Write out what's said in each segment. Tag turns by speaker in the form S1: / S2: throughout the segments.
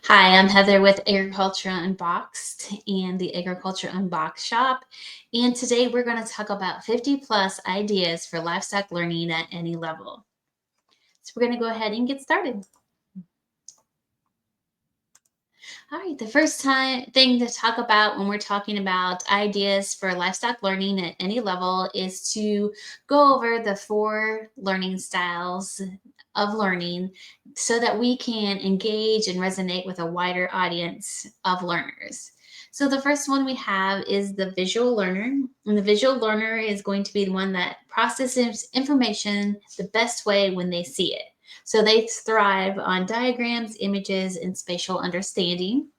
S1: Hi, I'm Heather with Agriculture Unboxed and the Agriculture Unboxed shop. And today we're going to talk about 50 plus ideas for livestock learning at any level. So we're going to go ahead and get started. All right, the first thing to talk about when we're talking about ideas for livestock learning at any level is to go over the 4 learning styles of learning so that we can engage and resonate with a wider audience of learners. So the first one we have is the visual learner. And the visual learner is going to be the one that processes information the best way when they see it. So they thrive on diagrams, images, and spatial understanding.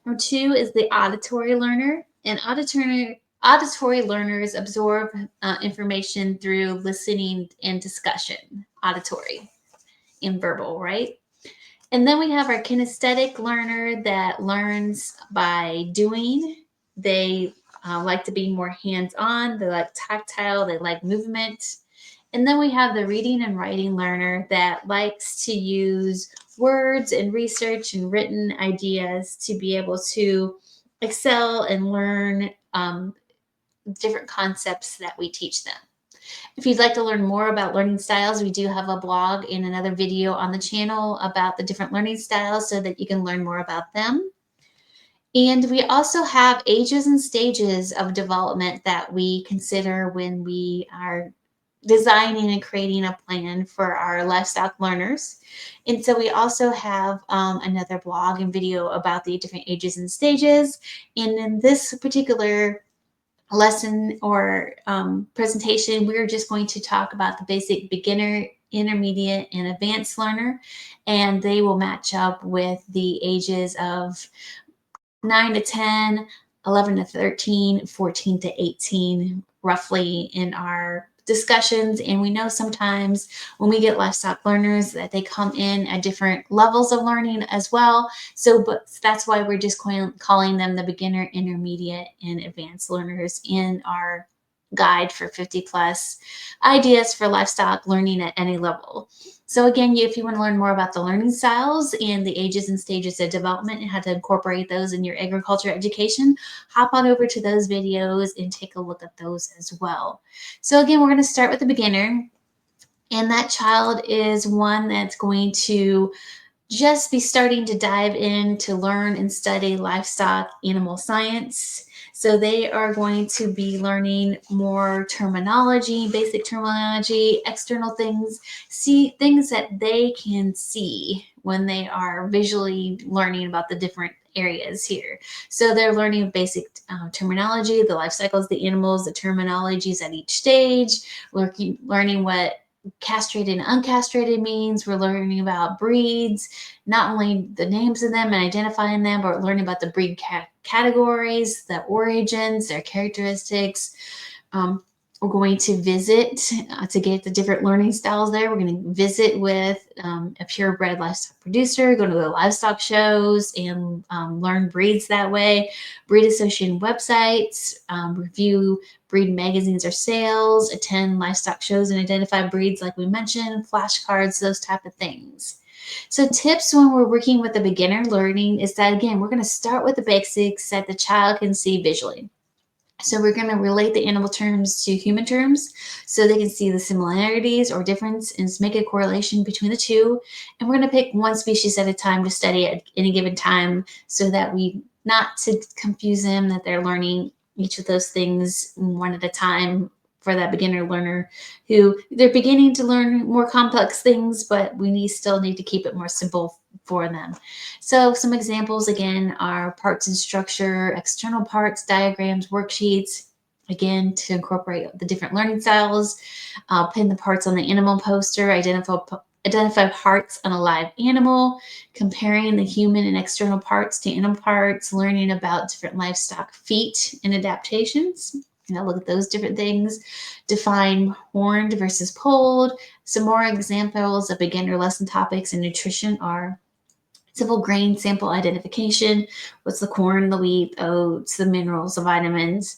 S1: Number 2 is the auditory learner. And auditory learners absorb information through listening and discussion. Auditory and verbal, right? And then we have our kinesthetic learner that learns by doing. They like to be more hands on, they like tactile, they like movement. And then we have the reading and writing learner that likes to use words and research and written ideas to be able to excel and learn different concepts that we teach them. If you'd like to learn more about learning styles, we do have a blog and another video on the channel about the different learning styles so that you can learn more about them. And we also have ages and stages of development that we consider when we are designing and creating a plan for our livestock learners. And so we also have another blog and video about the different ages and stages. And in this particular lesson or presentation, we're just going to talk about the basic beginner, intermediate, and advanced learner. And they will match up with the ages of 9 to 10, 11 to 13, 14 to 18, roughly in our discussions. And we know sometimes when we get livestock learners that they come in at different levels of learning as well. So, but that's why we're just calling them the beginner, intermediate, and advanced learners in our guide for 50 plus ideas for livestock learning at any level. So again, if you want to learn more about the learning styles and the ages and stages of development and how to incorporate those in your agriculture education, hop on over to those videos and take a look at those as well. So again, we're going to start with the beginner. And that child is one that's going to just be starting to dive in to learn and study livestock animal science. So they are going to be learning more terminology, basic terminology, external things, see things that they can see when they are visually learning about the different areas here. So they're learning basic terminology, the life cycles, the animals, the terminologies at each stage, learning what castrated and uncastrated means. We're learning about breeds, not only the names of them and identifying them, but learning about the breed categories, the origins, their characteristics. We're going to visit to get the different learning styles there. We're going to visit with a purebred livestock producer, go to the livestock shows and learn breeds that way, breed association websites, review breed magazines or sales, attend livestock shows and identify breeds like we mentioned, flashcards, those type of things. So tips when we're working with a beginner learning is that, again, we're going to start with the basics that the child can see visually. So we're going to relate the animal terms to human terms so they can see the similarities or difference and make a correlation between the two. And we're going to pick one species at a time to study at any given time so that we not to confuse them, that they're learning each of those things one at a time for that beginner learner who they're beginning to learn more complex things, but we still need to keep it more simple for them. So some examples again are parts and structure, external parts, diagrams, worksheets, again to incorporate the different learning styles, pin the parts on the animal poster, identify parts on a live animal, comparing the human and external parts to animal parts, learning about different livestock feet and adaptations. Look at those different things. Define horned versus polled. Some more examples of beginner lesson topics in nutrition are simple grain sample identification. What's the corn, the wheat, oats, the minerals, the vitamins,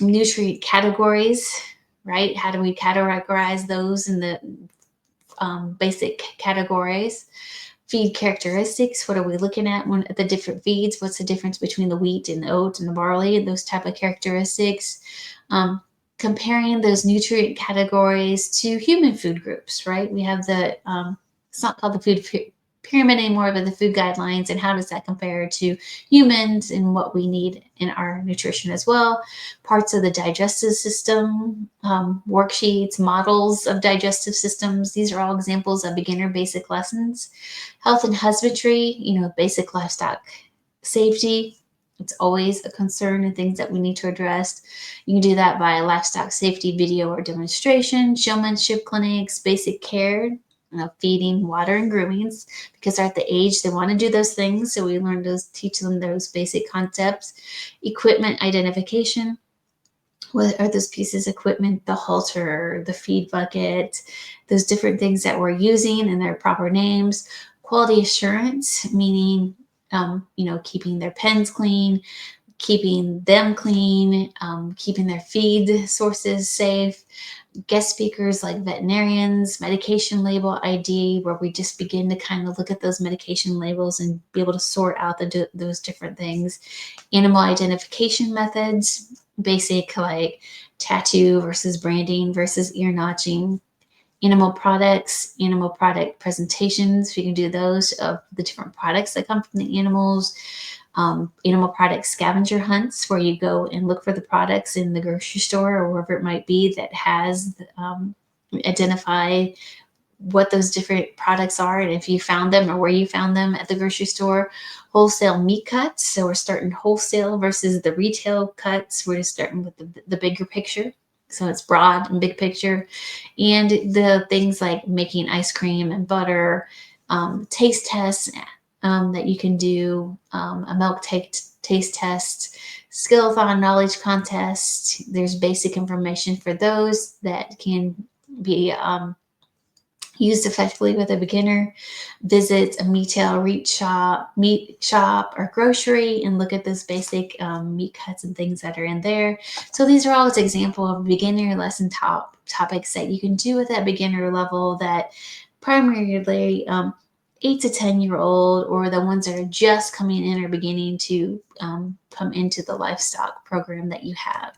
S1: nutrient categories, right? How do we categorize those in the basic categories? feed characteristics. What are we looking at when at the different feeds? What's the difference between the wheat and the oat and the barley and those type of characteristics? Um, Comparing those nutrient categories to human food groups, right? We have it's not called the food pyramid anymore, but the food guidelines, and how does that compare to humans and what we need in our nutrition as well. Parts of the digestive system, worksheets, models of digestive systems. These are all examples of beginner basic lessons. Health and husbandry, basic livestock safety. It's always a concern and things that we need to address. You can do that by a livestock safety video or demonstration, showmanship clinics, basic care, feeding, water, and groomings, because they're at the age they want to do those things. So we teach them those basic concepts. Equipment identification. What are those pieces of equipment? The halter, the feed bucket, those different things that we're using and their proper names. Quality assurance, meaning, keeping their pens clean, keeping them clean, keeping their feed sources safe. Guest speakers like veterinarians, medication label ID, where we just begin to kind of look at those medication labels and be able to sort out those different things. Animal identification methods, basic like tattoo versus branding versus ear notching. Animal products, animal product presentations. We can do those of the different products that come from the animals. Animal product scavenger hunts, where you go and look for the products in the grocery store or wherever it might be that has identify what those different products are and if you found them or where you found them at the grocery store. Wholesale meat cuts. So we're starting wholesale versus the retail cuts. We're just starting with the bigger picture. So it's broad and big picture. And the things like making ice cream and butter, taste tests that you can do, a milk taste test, skillathon knowledge contest. There's basic information for those that can be used effectively with a beginner. Visit a meat shop or grocery and look at those basic meat cuts and things that are in there. So these are all an example of beginner lesson topics that you can do at that beginner level that primarily 8 to 10-year-old or the ones that are just coming in or beginning to come into the livestock program that you have.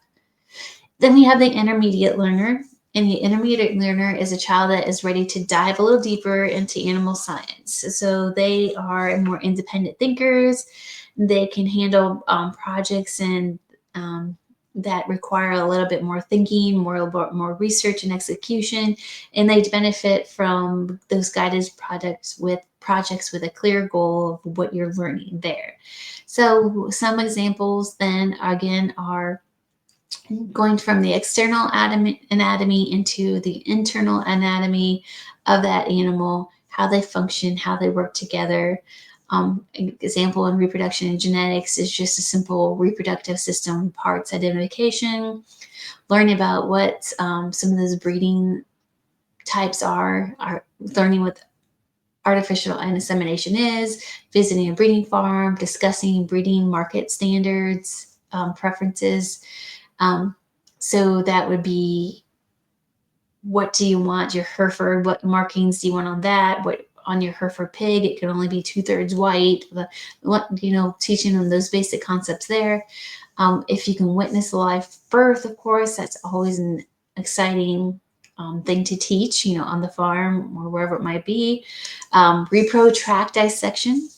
S1: Then we have the intermediate learner. And the intermediate learner is a child that is ready to dive a little deeper into animal science. So they are more independent thinkers. They can handle projects and that require a little bit more thinking, more research and execution. And they benefit from those guided projects with a clear goal of what you're learning there. So some examples then again are going from the external anatomy into the internal anatomy of that animal, how they function, how they work together. Example in reproduction and genetics is just a simple reproductive system parts identification, learning about what some of those breeding types are learning what artificial insemination is, visiting a breeding farm, discussing breeding market standards, preferences. So that would be, what do you want your Hereford? What markings do you want on that? What on your Hereford pig? It can only be 2/3 white. Teaching them those basic concepts there. If you can witness a live birth, of course, that's always an exciting thing to teach, on the farm or wherever it might be. Repro tract dissection.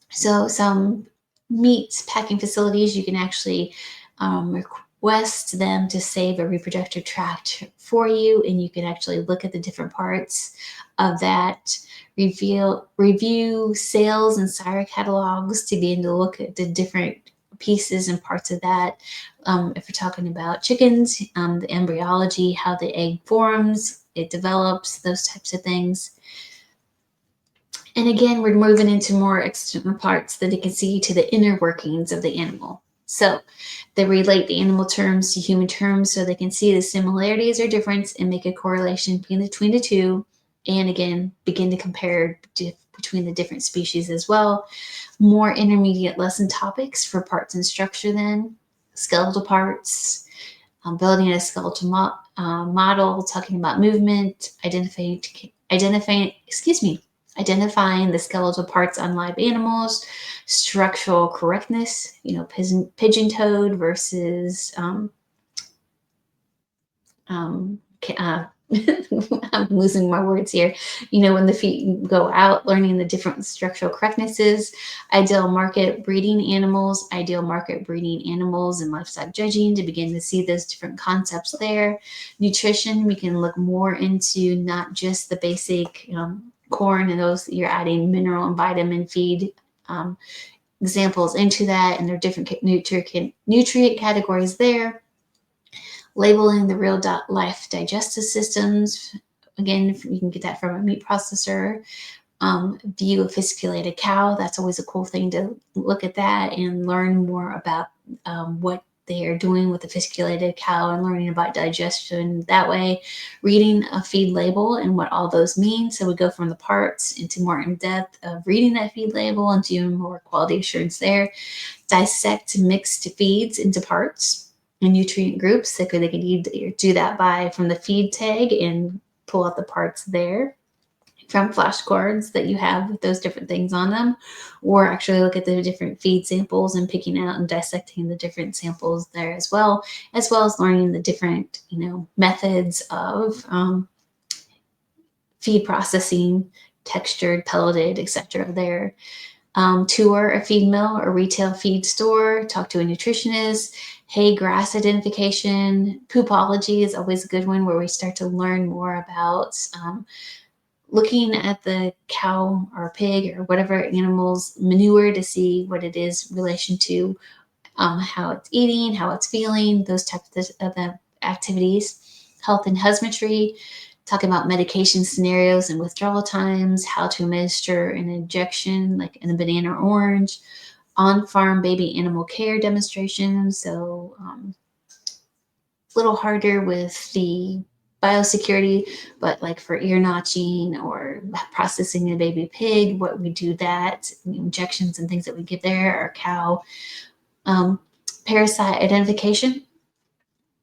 S1: So some meat packing facilities, you can actually request them to save a reproductive tract for you, and you can actually look at the different parts of that. Review sales and sire catalogs to begin to look at the different pieces and parts of that. If we're talking about chickens, the embryology, how the egg forms, it develops, those types of things. And again, we're moving into more external parts that you can see to the inner workings of the animal. So they relate the animal terms to human terms so they can see the similarities or difference and make a correlation between the two. And again, begin to compare between the different species as well. More intermediate lesson topics for parts and structure then. Skeletal parts, building a skeletal model, talking about movement, identifying identifying the skeletal parts on live animals, structural correctness, pigeon toed versus um, I'm losing my words here. When the feet go out, learning the different structural correctnesses, ideal market breeding animals, and livestock judging to begin to see those different concepts there. Nutrition, we can look more into not just the basic corn and those you're adding mineral and vitamin feed. Examples into that, and there are different nutrient categories there. Labeling the real life digestive systems. Again, you can get that from a meat processor. View a fasciculated cow. That's always a cool thing to look at that and learn more about what they are doing with the fasciculated cow and learning about digestion that way. Reading a feed label and what all those mean. So we go from the parts into more in depth of reading that feed label and doing more quality assurance there. Dissect mixed feeds into parts and nutrient groups. So they could either do that by from the feed tag and pull out the parts there from flashcards that you have with those different things on them, or actually look at the different feed samples and picking out and dissecting the different samples there as well as learning the different methods of feed processing, textured, pelleted, etc. there. Tour a feed mill or retail feed store, talk to a nutritionist. Hay grass identification. Poopology is always a good one, where we start to learn more about looking at the cow or pig or whatever animal's manure to see what it is in relation to how it's eating, how it's feeling, those types of activities. Health and husbandry, talking about medication scenarios and withdrawal times, how to administer an injection like in a banana or orange. On-farm baby animal care demonstrations. So a little harder with the biosecurity, but like for ear notching or processing a baby pig, what we do that, injections and things that we give there, or cow. Um, Parasite identification,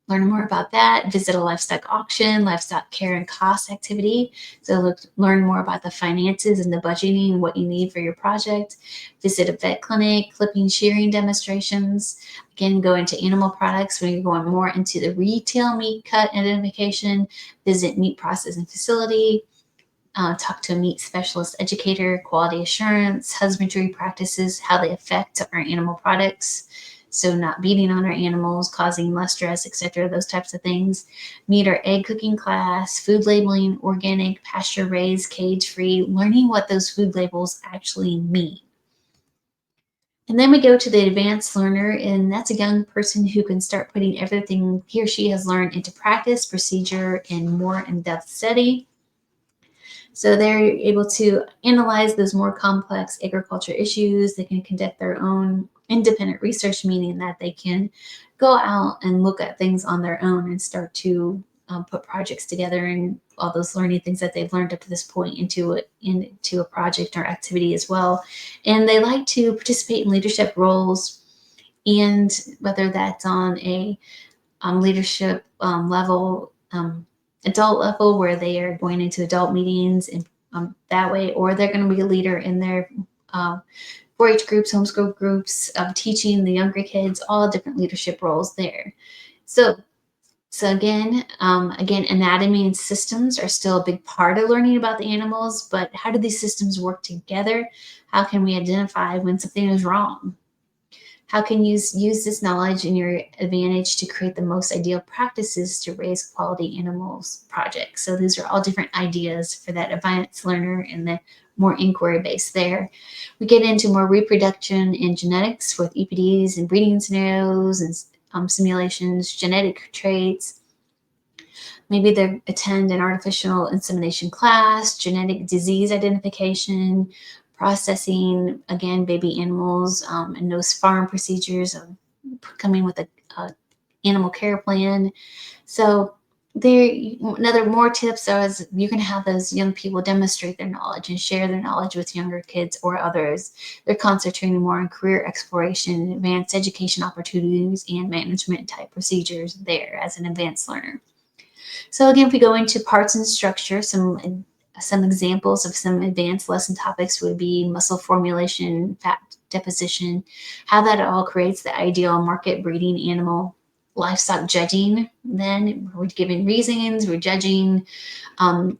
S1: learn more about that. Visit a livestock auction, livestock care and cost activity. So learn more about the finances and the budgeting, what you need for your project. Visit a vet clinic, clipping, shearing demonstrations. Again, go into animal products when you're going more into the retail meat cut identification. Visit meat processing facility. Talk to a meat specialist educator, quality assurance, husbandry practices, how they affect our animal products. So not beating on our animals, causing less stress, etc., those types of things. Meat or egg cooking class, food labeling, organic, pasture raised, cage free, learning what those food labels actually mean. And then we go to the advanced learner, and that's a young person who can start putting everything he or she has learned into practice, procedure, and more in-depth study. So they're able to analyze those more complex agriculture issues. They can conduct their own independent research, meaning that they can go out and look at things on their own and start to put projects together and all those learning things that they've learned up to this point into a project or activity as well. And they like to participate in leadership roles, and whether that's on a leadership level, adult level, where they are going into adult meetings and that way, or they're going to be a leader in their 4-H groups, homeschool groups, teaching the younger kids, all different leadership roles there. So again, anatomy and systems are still a big part of learning about the animals, but how do these systems work together? How can we identify when something is wrong? How can you use this knowledge in your advantage to create the most ideal practices to raise quality animals projects? So these are all different ideas for that advanced learner and the more inquiry based there. We get into more reproduction and genetics with EPDs and breeding scenarios and simulations, genetic traits. Maybe they attend an artificial insemination class, genetic disease identification, processing, again, baby animals, and those farm procedures of coming with a animal care plan. So there, another more tips is you can have those young people demonstrate their knowledge and share their knowledge with younger kids or others. They're concentrating more on career exploration, advanced education opportunities, and management type procedures there as an advanced learner. So again, if we go into parts and structure, some Some examples of some advanced lesson topics would be muscle formulation, fat deposition, how that all creates the ideal market breeding animal. Livestock judging, then we're giving reasons, we're judging,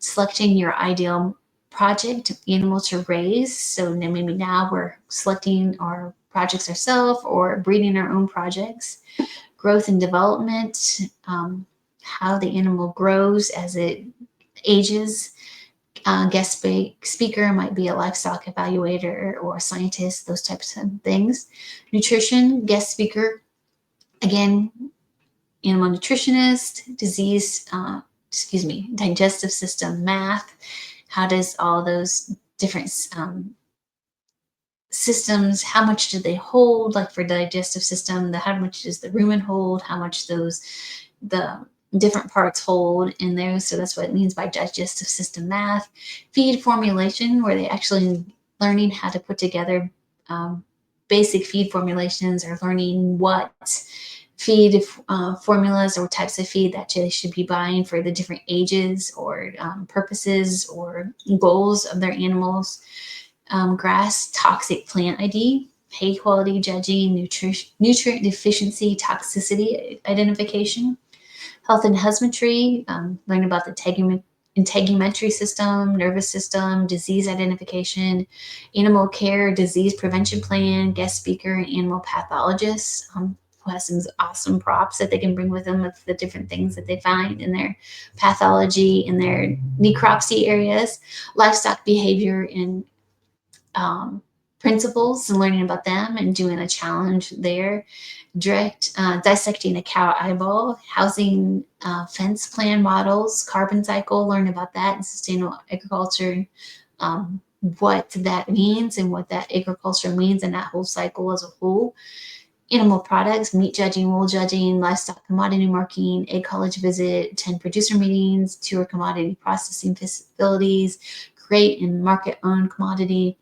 S1: selecting your ideal project animal to raise. So then maybe now we're selecting our projects ourselves or breeding our own projects. Growth and development, how the animal grows as it ages. Speaker might be a livestock evaluator or a scientist, those types of things. Nutrition, guest speaker, again, animal nutritionist. Digestive system, math. How does all those different systems, how much do they hold? Like for digestive system, how much does the rumen hold? How much the different parts hold in there? So that's what it means by digestive system math. Feed formulation, where they actually learning how to put together basic feed formulations, or learning what feed formulas or types of feed that they should be buying for the different ages or purposes or goals of their animals. Grass toxic plant ID, hay quality judging, nutrient deficiency toxicity identification. Health and husbandry, learn about the integumentary system, nervous system, disease identification. Animal care, disease prevention plan, guest speaker, and animal pathologist, who has some awesome props that they can bring with them with the different things that they find in their pathology, in their necropsy areas. Livestock behavior and principles, and learning about them and doing a challenge there. Dissecting a cow eyeball, housing fence plan models, carbon cycle, learn about that, and sustainable agriculture, what that means and what that agriculture means and that whole cycle as a whole. Animal products, meat judging, wool judging, livestock commodity marking, egg college visit, 10 producer meetings, tour commodity processing facilities, create and market owned commodity.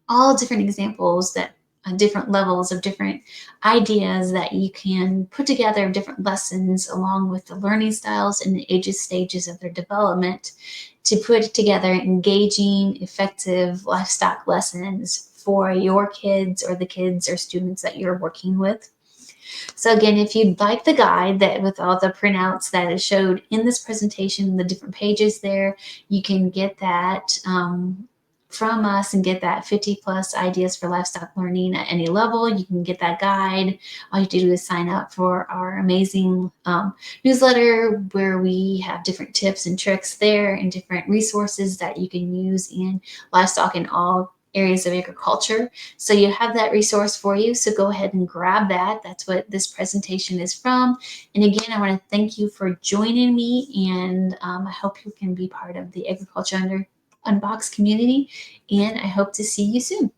S1: All different examples that different levels of different ideas that you can put together, different lessons along with the learning styles and the ages stages of their development to put together engaging, effective livestock lessons for your kids or the kids or students that you're working with. So again, if you'd like the guide that with all the printouts that is showed in this presentation, the different pages there, you can get that from us and get that 50 plus ideas for livestock learning at any level. You can get that guide. All you have to do is sign up for our amazing newsletter, where we have different tips and tricks there and different resources that you can use in livestock in all areas of agriculture. So you have that resource for you. So go ahead and grab that. That's what this presentation is from. And again, I want to thank you for joining me, and I hope you can be part of the Agriculture Unbox community, and I hope to see you soon.